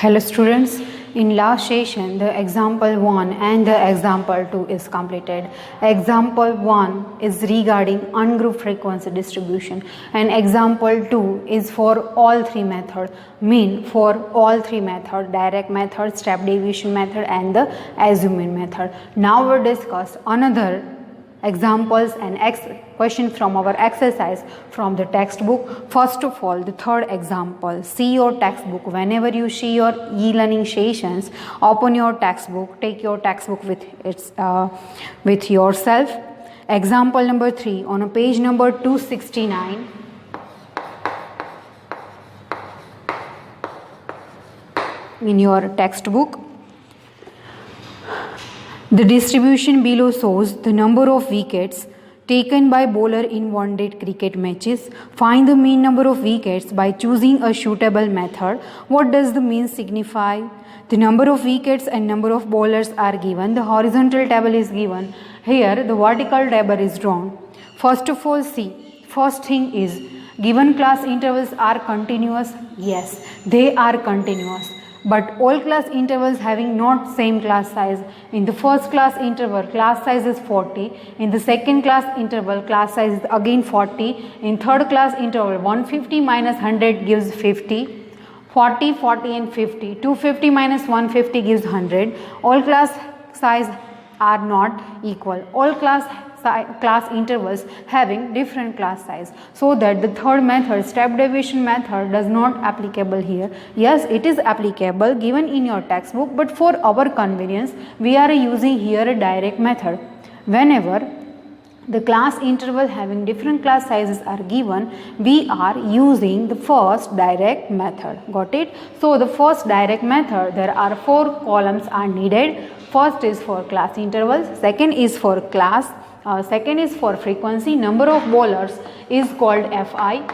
Hello students, in last session the example 1 and the example 2 is completed. Example 1 is regarding ungrouped frequency distribution and example 2 is for all three methods, mean for all three methods, direct method, step deviation method and the assuming method. Now we'll discuss another examples and question from our exercise from the textbook. First of all, the third example, see your textbook. Whenever you see your e-learning sessions, open your textbook, take your textbook with yourself. Example number 3 on page number 269. In your textbook. The distribution below shows the number of wickets taken by bowler in one-day cricket matches. Find the mean number of wickets by choosing a suitable method. What does the mean signify? The number of wickets and number of bowlers are given. The horizontal table is given. Here the vertical table is drawn. First of all, see, first thing is given class intervals are continuous. Yes, they are continuous. But all class intervals having not same class size. In the first class interval, class size is 40. In the second class interval, class size is again 40. In third class interval, 150 minus 100 gives 50. 40, 40 and 50. 250 minus 150 gives 100. All class size are not equal. All class intervals having different class size, so that the third method, step deviation method, does not applicable here. Yes, it is applicable given in your textbook, but for our convenience we are using here a direct method. Whenever the class interval having different class sizes are given, we are using the first direct method. Got it? So the first direct method, there are 4 columns are needed. First is for class intervals, second is for second is for frequency, number of bowlers is called Fi,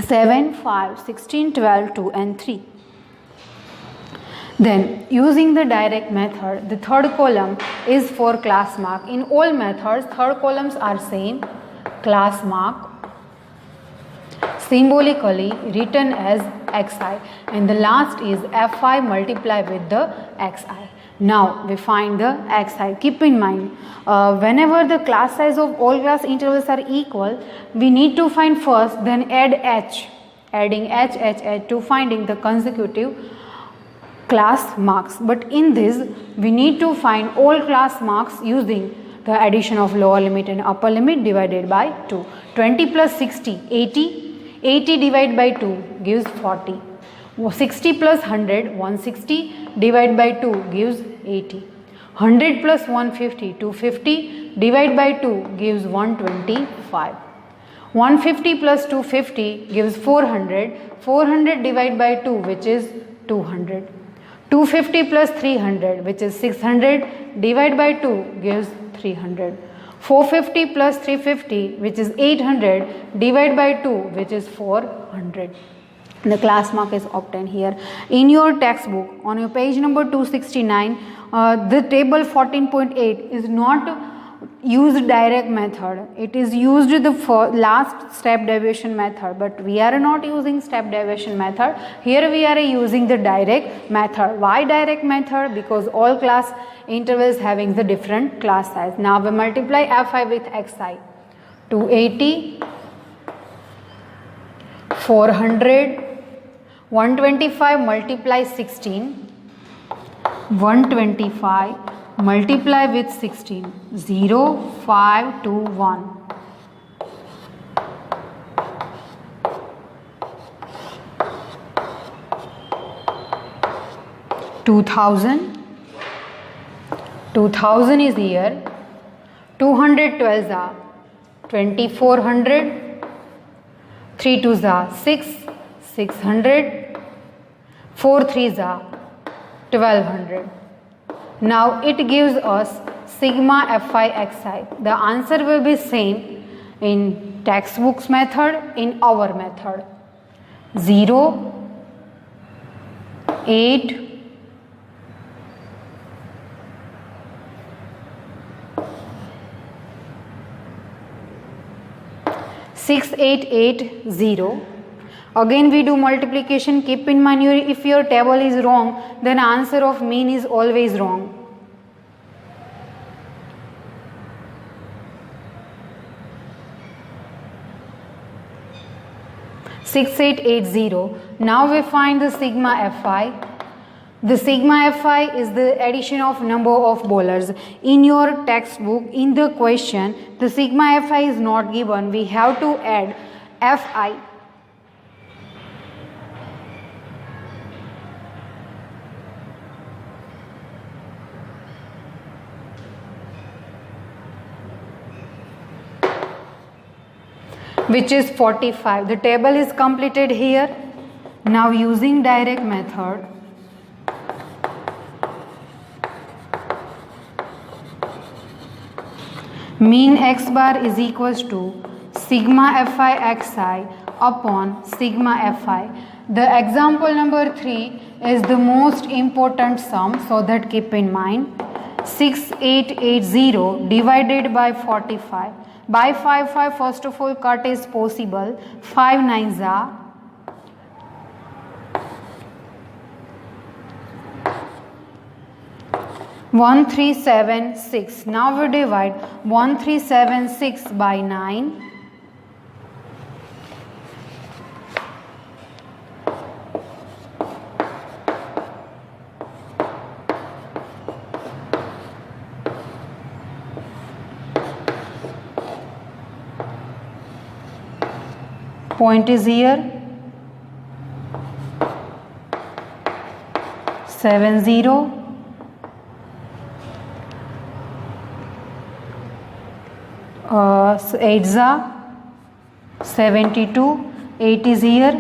7, 5, 16, 12, 2 and 3. Then using the direct method, the third column is for class mark. In all methods, third columns are same, class mark, symbolically written as Xi, and the last is Fi multiplied with the Xi. Now we find the Xi. Keep in mind, whenever the class size of all class intervals are equal, we need to find first, then add H, adding H to finding the consecutive class marks. But in this, we need to find all class marks using the addition of lower limit and upper limit divided by 2. 20 plus 60, 80. 80 divided by 2 gives 40. 60 plus 100, 160 divided by 2 gives 80. 100 plus 150, 250 divided by 2 gives 125. 150 plus 250 gives 400. 400 divided by 2 which is 200. 250 plus 300 which is 600 divided by 2 gives 300. 450 plus 350 which is 800 divided by 2 which is 400. The class mark is obtained here. In your textbook on your page number 269, the table 14.8 is not used direct method. It is used the last step deviation method, but we are not using step deviation method. Here we are using the direct method. Why direct method? Because all class intervals having the different class size. Now we multiply Fi with Xi. 280, 400, 125 multiply 16, 125 multiply with 16, 0, 5, 2, 1. 2000, 2000 is here, 212 are 2400, 3 2s are 6, 600, 4 3s are 1200. Now it gives us sigma Fi Xi. The answer will be same in textbooks method, in our method. 0, 8, 6880. Again we do multiplication. Keep in mind, if your table is wrong, then answer of mean is always wrong. (6880). Now we find the sigma Fi. The sigma Fi is the addition of number of bowlers. In your textbook, in the question, the sigma Fi is not given. We have to add Fi. Which is 45. The table is completed here. Now using direct method, mean x bar is equals to sigma Fi xi upon sigma Fi. The example number 3 is the most important sum, so that keep in mind. 6880 divided by 45. By 5 first of all cut is possible. 5 9s are 1376. Now we divide 1376 by 9. Point is here 70. 8s are 72. 8 is here.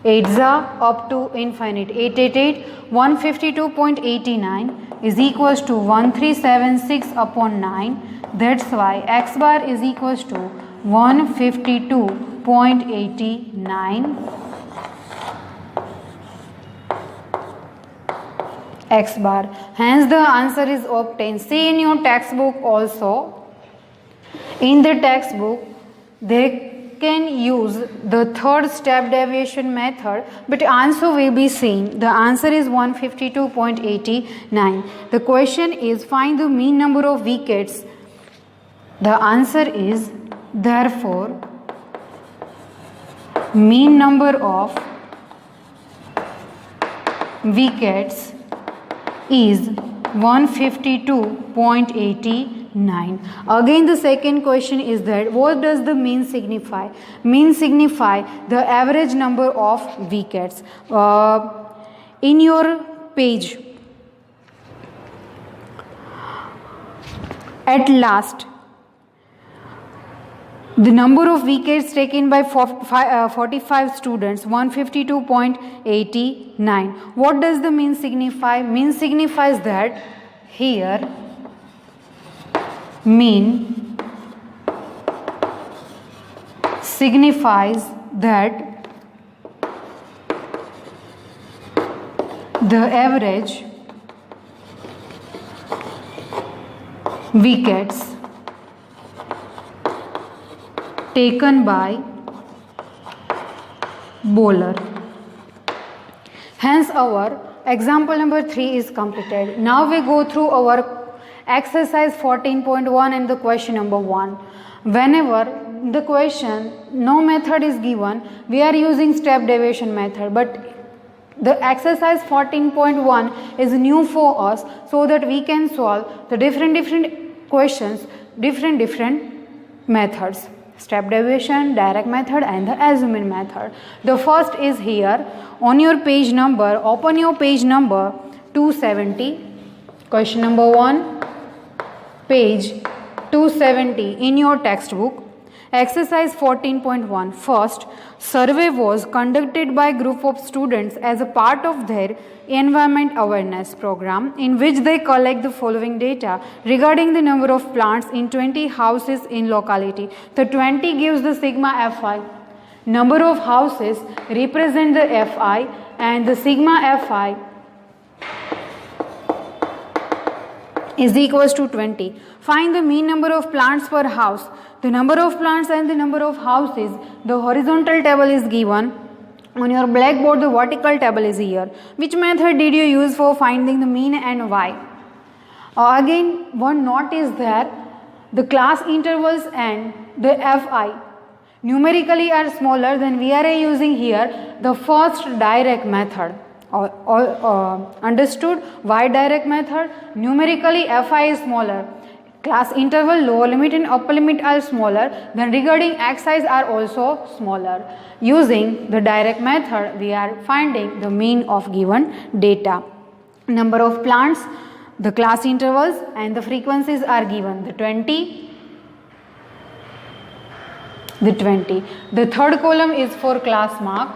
8s are up to infinite. 888. 152.89 is equals to 1376 upon 9. That's why x bar is equals to 152.89 x bar. Hence the answer is obtained. See in your textbook also. In the textbook they can use the third step deviation method, but answer will be same. The answer is 152.89. The question is find the mean number of wickets. The answer is therefore mean number of wickets is 152.89. Again the second question is that what does the mean signify? Mean signify the average number of wickets. In your page at last, the number of wickets taken by 45 students, 152.89. What does the mean signify? Mean signifies that here mean signifies that the average wickets taken by bowler. Hence our example number 3 is completed. Now we go through our exercise 14.1 and the question number 1. Whenever the question no method is given, we are using step deviation method, but the exercise 14.1 is new for us, so that we can solve the different questions, different methods. Step deviation, direct method and the assuming method. The first is here on your page number, open your page number 270. Question number 1, page 270 in your textbook. Exercise 14.1. First, survey was conducted by a group of students as a part of their environment awareness program, in which they collect the following data regarding the number of plants in 20 houses in locality. The 20 gives the sigma Fi. Number of houses represent the Fi, and the sigma Fi is equals to 20. Find the mean number of plants per house. The number of plants and the number of houses, the horizontal table is given. On your blackboard, the vertical table is here. Which method did you use for finding the mean and why? Again, one note is there, the class intervals and the Fi numerically are smaller, than we are using here the first direct method. Understood? Why direct method? Numerically Fi is smaller. Class interval, lower limit and upper limit are smaller, then regarding Xi's are also smaller. Using the direct method, we are finding the mean of given data. Number of plants, the class intervals and the frequencies are given, the 20, the 20. The third column is for class mark,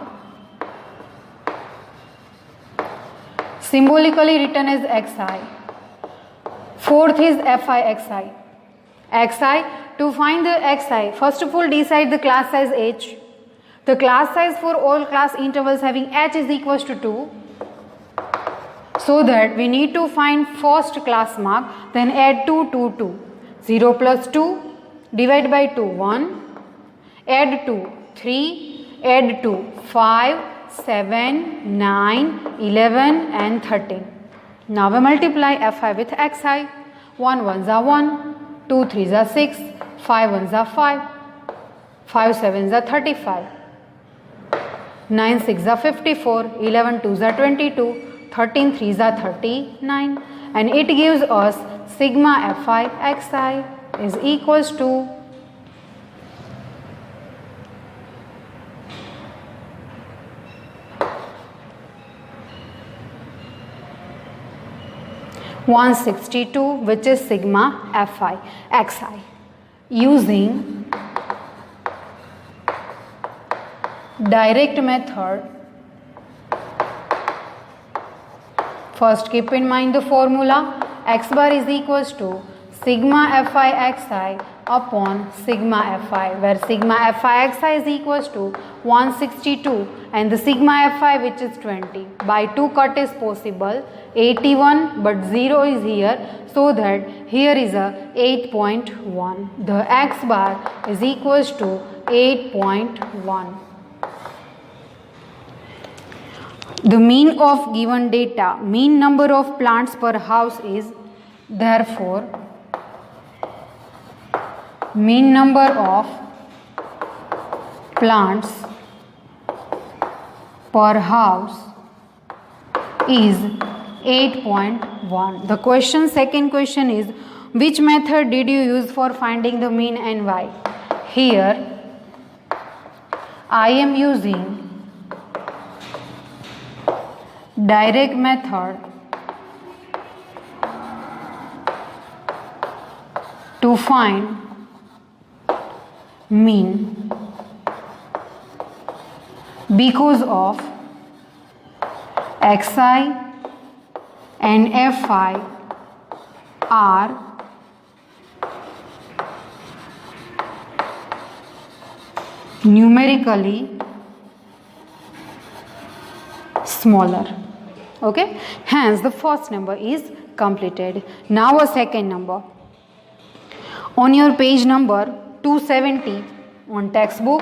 symbolically written as Xi. Fourth is Fi Xi. Xi, to find the Xi, first of all decide the class size H. The class size for all class intervals having H is equals to 2. So that we need to find first class mark, then add 2, 2, 2. 0 plus 2, divide by 2, 1. Add 2, 3. Add 2, 5, 7, 9, 11 and 13. Now we multiply Fi with Xi. 1 ones are 1, 2 threes are 6, 5 ones are 5, 5 sevens are 35, 9 6 are 54, 11 twos are 22, 13 threes are 39, and it gives us sigma Fi Xi is equals to 162, which is sigma Fi Xi. Using direct method, first keep in mind the formula, x bar is equals to sigma Fi Xi upon sigma Fi, where sigma Fi Xi is equals to 162 and the sigma Fi, which is 20. By 2 cut is possible, 81, but 0 is here, so that here is a 8.1. The x bar is equals to 8.1. The mean of given data, mean number of plants per house is, therefore, mean number of plants per house is 8.1. The question, second question is, which method did you use for finding the mean and why? Here I am using direct method to find mean because of Xi and Fi are numerically smaller. Okay, hence the first number is completed. Now a second number. On your page number 270 on textbook,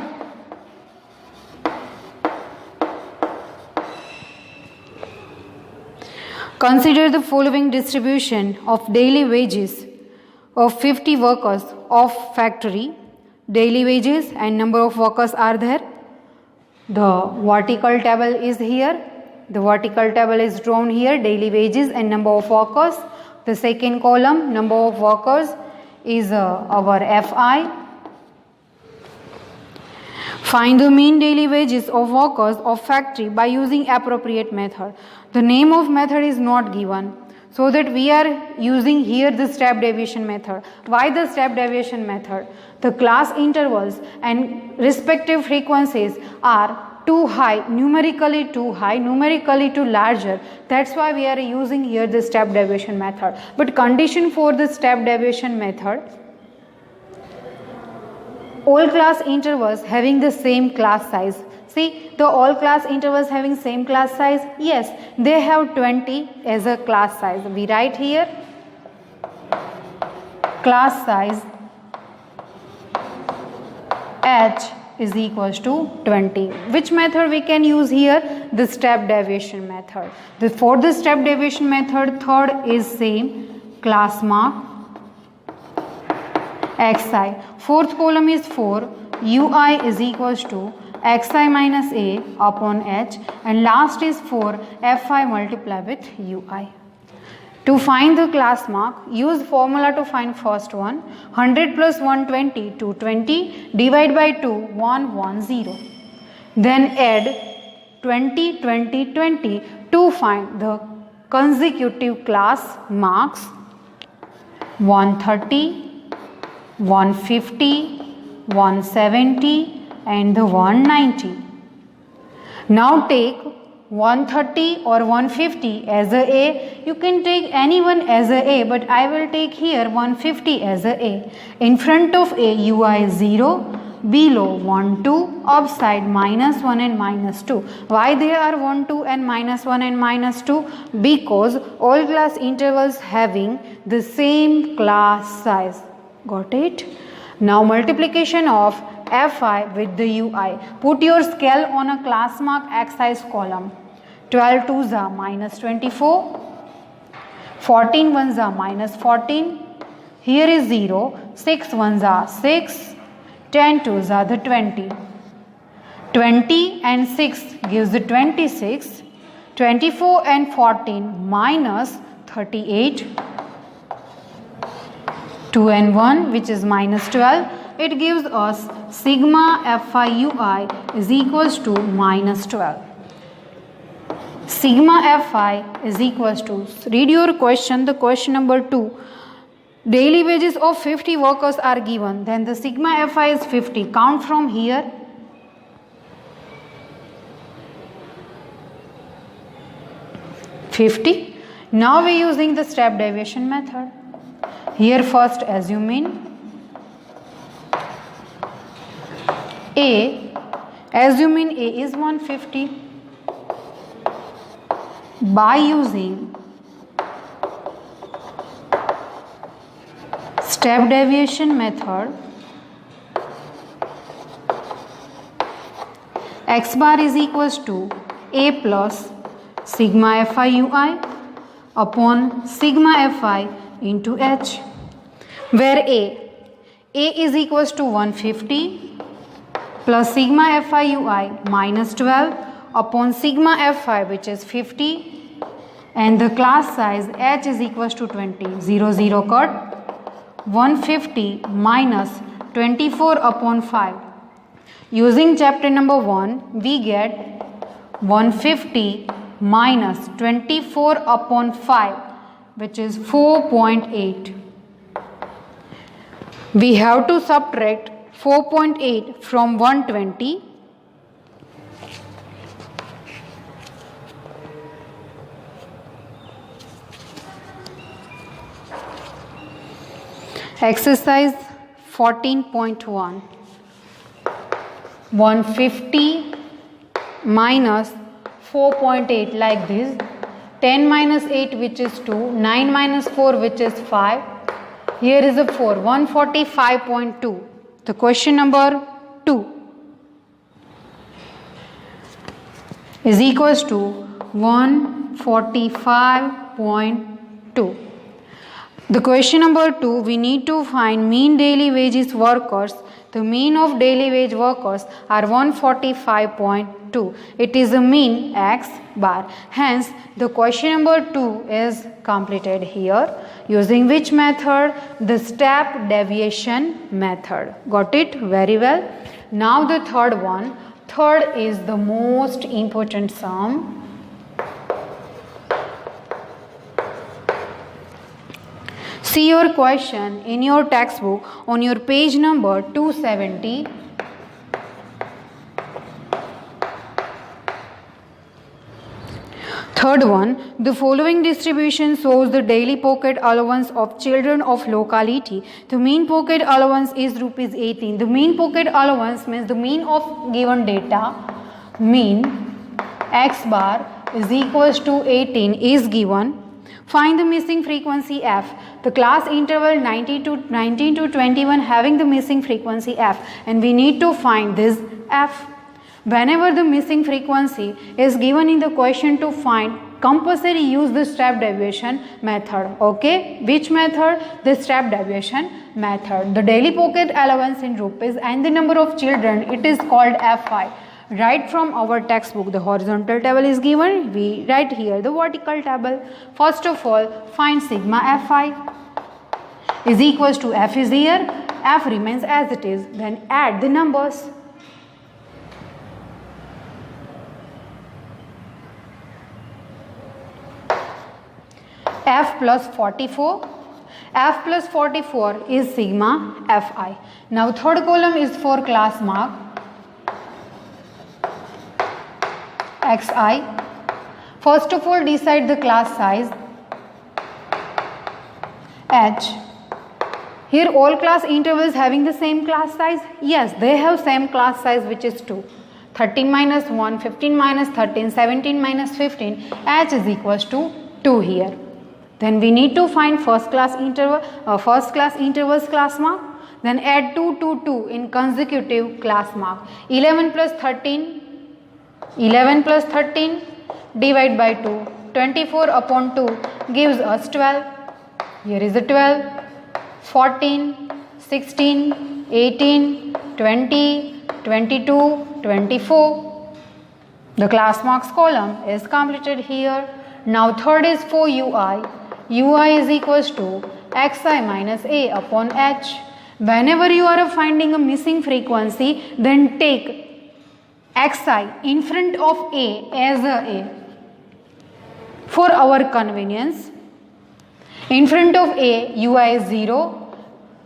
consider the following distribution of daily wages of 50 workers of factory. Daily wages and number of workers are there. The vertical table is here. The vertical table is drawn here, daily wages and number of workers. The second column, number of workers, is our Fi. Find the mean daily wages of workers of factory by using appropriate method. The name of method is not given, so that we are using here the step deviation method. Why the step deviation method? The class intervals and respective frequencies are too high, numerically too high, numerically too larger. That's why we are using here the step deviation method. But condition for the step deviation method, all class intervals having the same class size. See, the all class intervals having same class size, yes, they have 20 as a class size. We write here class size H is equals to 20. Which method we can use here? The step deviation method. For the step deviation method, third is same, class mark xi. Fourth column is 4, ui is equals to xi minus a upon h, and last is 4, fi multiply with ui. To find the class mark, use formula to find first one. 100 plus 120, 220, divide by 2, 110. Then add 20, 20, 20 to find the consecutive class marks 130, 150, 170 and the 190. Now take 130 or 150 as a. You can take anyone as a, but I will take here 150 as a. In front of a, ui is 0, below 1, 2, upside minus 1 and minus 2. Why they are 1, 2 and minus 1 and minus 2? Because all class intervals having the same class size. Got it? Now multiplication of fi with the ui. Put your scale on a class mark x size column. 12 2s are minus 24, 14 1s are minus 14, here is 0, 6 1s are 6, 10 2s are the 20. 20 and 6 gives the 26, 24 and 14 minus 38, 2 and 1 which is minus 12. It gives us sigma fi ui is equals to minus 12. Sigma fi is equals to, read your question, the question number 2. Daily wages of 50 workers are given. Then the sigma fi is 50. Count from here. Now we are using the step deviation method. Here first assume in A. Assume in A is 150. By using step deviation method, x bar is equals to a plus sigma fi ui upon sigma fi into h, where a is equals to 150 plus sigma fi ui minus 12 upon sigma fi which is 50, and the class size h is equals to 20. 0 0 cut. 150 minus 24 upon 5. Using chapter number 1, we get 150 minus 24 upon 5 which is 4.8. We have to subtract 4.8 from 120. Exercise 14.1. 150 minus 4.8 like this. 10 minus 8 which is 2. 9 minus 4 which is 5. Here is a 4. 145.2. The question number 2 is equals to 145.2. The question number 2, we need to find mean daily wages workers. The mean of daily wage workers are 145.2. It is a mean x bar. Hence, the question number 2 is completed here. Using which method? The step deviation method. Got it? Very well. Now the third one. Third is the most important sum. See your question in your textbook on your page number 270. Third one, the following distribution shows the daily pocket allowance of children of locality. The mean pocket allowance is rupees 18. The mean pocket allowance means the mean of given data. Mean x bar is equals to 18 is given. Find the missing frequency f. The class interval 19 to 21 having the missing frequency f, and we need to find this f. Whenever the missing frequency is given in the question to find, compulsory use the step deviation method. Okay, which method? The step deviation method. The daily pocket allowance in rupees and the number of children, it is called FI. Right from our textbook, the horizontal table is given. We write here the vertical table. First of all, find sigma Fi is equals to f is here, f remains as it is. Then add the numbers. F plus 44. F plus 44 is sigma Fi. Now third column is for class mark Xi. First of all, decide the class size H. Here all class intervals having the same class size? Yes, they have same class size, which is 2. 13 minus 1, 15 minus 13, 17 minus 15, H is equals to 2 here. Then we need to find first class intervals class mark. Then add 2 to 2 in consecutive class mark. 11 plus 13 divide by 2. 24 upon 2 gives us 12. Here is a 12, 14, 16, 18, 20, 22, 24. The class marks column is completed here. Now third is for UI. UI is equals to Xi minus A upon H. Whenever you are finding a missing frequency, then take Xi in front of A as a for our convenience. In front of A, UI is 0,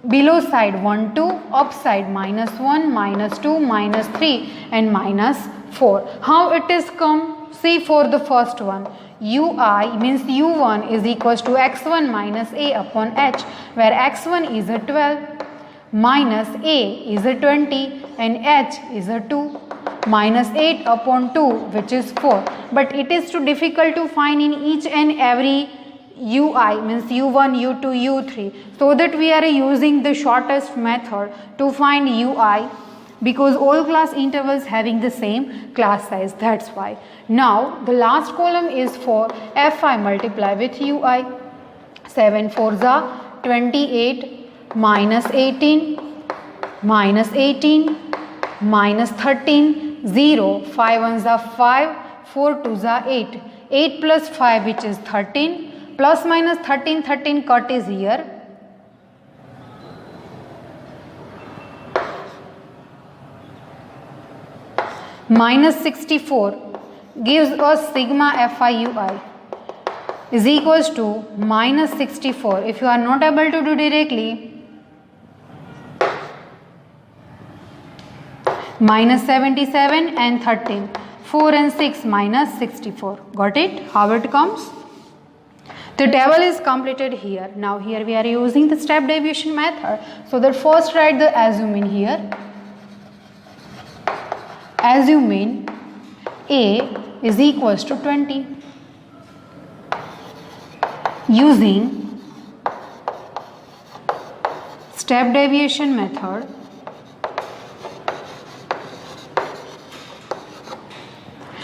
below side 1, 2, up side minus 1, minus 2, minus 3 and minus 4. How it is come? See for the first one. UI means U1 is equals to X1 minus A upon H, where X1 is a 12, minus A is a 20 and H is a 2, minus 8 upon 2, which is 4. But it is too difficult to find in each and every UI means U1, U2, U3. So that we are using the shortest method to find UI, because all class intervals having the same class size, that's why. Now the last column is for Fi multiply with UI. 7 4s are 28, minus 18, minus 18, minus 13, 0, 5 1s are 5, 4 2s are 8, 8 plus 5 which is 13, plus minus 13, 13 cut is here. Minus 64 gives us sigma Fi UI is equals to minus 64. If you are not able to do directly, minus 77 and 13, 4 and 6 minus 64. Got it? How it comes? The table is completed here. Now here we are using the step deviation method. So that first write the assuming here. Assuming A is equals to 20. Using step deviation method,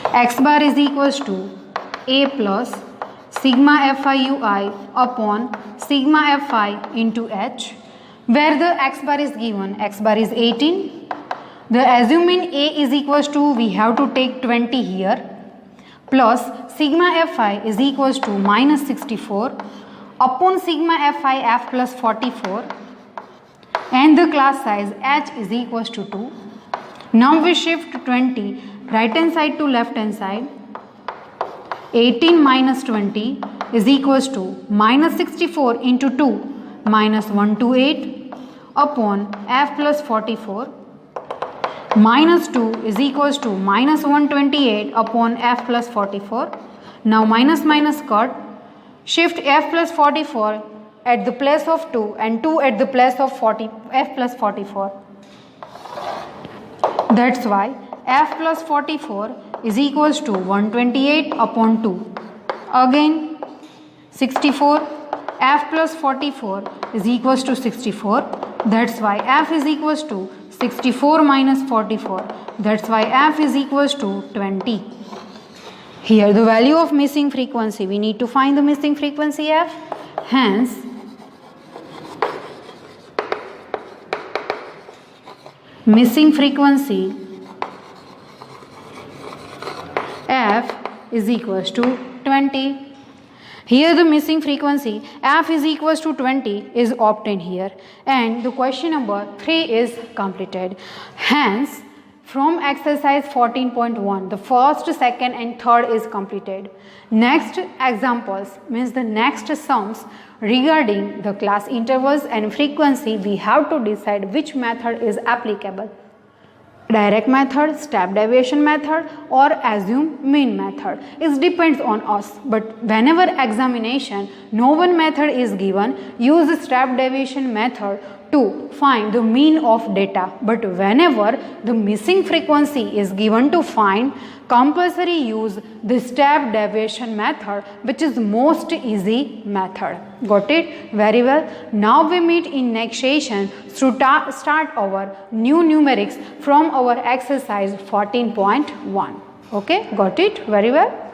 X bar is equals to A plus sigma Fi UI upon sigma Fi into H, where the X bar is given. X bar is 18. The assuming A is equals to, we have to take 20 here, plus sigma Fi is equals to minus 64 upon sigma Fi F plus 44, and the class size H is equals to 2. Now we shift 20 right hand side to left hand side. 18 minus 20 is equals to minus 64 into 2 minus 128 upon F plus 44. Minus 2 is equals to minus 128 upon F plus 44. Now minus minus cut. Shift F plus 44 at the place of 2 and 2 at the place of F plus 44. That's why F plus 44 is equals to 128 upon 2. Again 64. F plus 44 is equals to 64. That's why F is equals to 64 minus 44. That's why F is equals to 20. Here the value of missing frequency, we need to find the missing frequency F. Hence, missing frequency F is equals to 20. Here the missing frequency F is equals to 20 is obtained here, and the question number 3 is completed. Hence, from exercise 14.1, the first, second and third is completed. Next examples means the next sums regarding the class intervals and frequency, we have to decide which method is applicable. Direct method, step deviation method or assume mean method. It depends on us, but whenever examination no one method is given, use the step deviation method to find the mean of data, but whenever the missing frequency is given to find, compulsory use the step deviation method, which is most easy method. Got it? Very well. Now we meet in next session to start our new numerics from our exercise 14.1. Okay, got it? Very well.